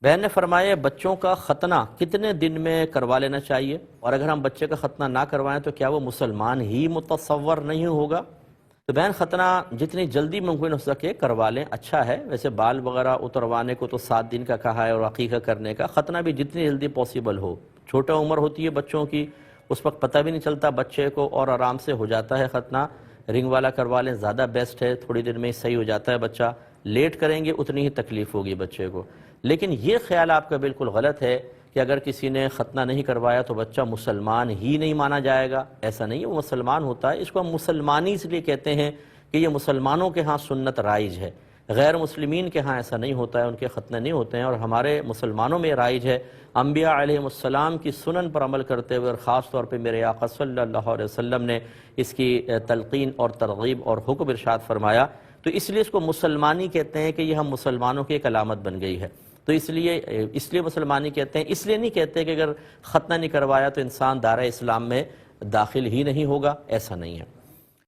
بہن نے فرمایا بچوں کا ختنہ کتنے دن میں کروا لینا چاہیے، اور اگر ہم بچے کا ختنہ نہ کروائیں تو کیا وہ مسلمان ہی متصور نہیں ہوگا؟ تو بہن ختنہ جتنی جلدی ممکن ہو سکے کروا لیں، اچھا ہے۔ ویسے بال وغیرہ اتروانے کو تو 7 دن کا کہا ہے، اور عقیقہ کرنے کا ختنہ بھی جتنی جلدی پاسبل ہو۔ چھوٹا عمر ہوتی ہے بچوں کی، اس وقت پتہ بھی نہیں چلتا بچے کو، اور آرام سے ہو جاتا ہے ختنہ۔ رنگ والا کروا لیں، زیادہ بیسٹ ہے، تھوڑی دیر میں ہی صحیح ہو جاتا ہے بچہ۔ لیٹ کریں گے اتنی ہی تکلیف ہوگی بچے کو۔ لیکن یہ خیال آپ کا بالکل غلط ہے کہ اگر کسی نے ختنہ نہیں کروایا تو بچہ مسلمان ہی نہیں مانا جائے گا۔ ایسا نہیں ہے، وہ مسلمان ہوتا ہے۔ اس کو ہم مسلمانی اس لیے کہتے ہیں کہ یہ مسلمانوں کے ہاں سنت رائج ہے، غیر مسلمین کے ہاں ایسا نہیں ہوتا ہے، ان کے ختنہ نہیں ہوتے ہیں، اور ہمارے مسلمانوں میں رائج ہے۔ انبیاء علیہ السلام کی سنن پر عمل کرتے ہوئے، اور خاص طور پہ میرے آقا صلی اللہ علیہ وسلم نے اس کی تلقین اور ترغیب اور حکم ارشاد فرمایا، تو اس لیے اس کو مسلمانی کہتے ہیں کہ یہ ہم مسلمانوں کی ایک علامت بن گئی ہے۔ تو اس لیے مسلمانی کہتے ہیں، اس لیے نہیں کہتے کہ اگر ختنہ نہیں کروایا تو انسان دائرہ اسلام میں داخل ہی نہیں ہوگا، ایسا نہیں ہے۔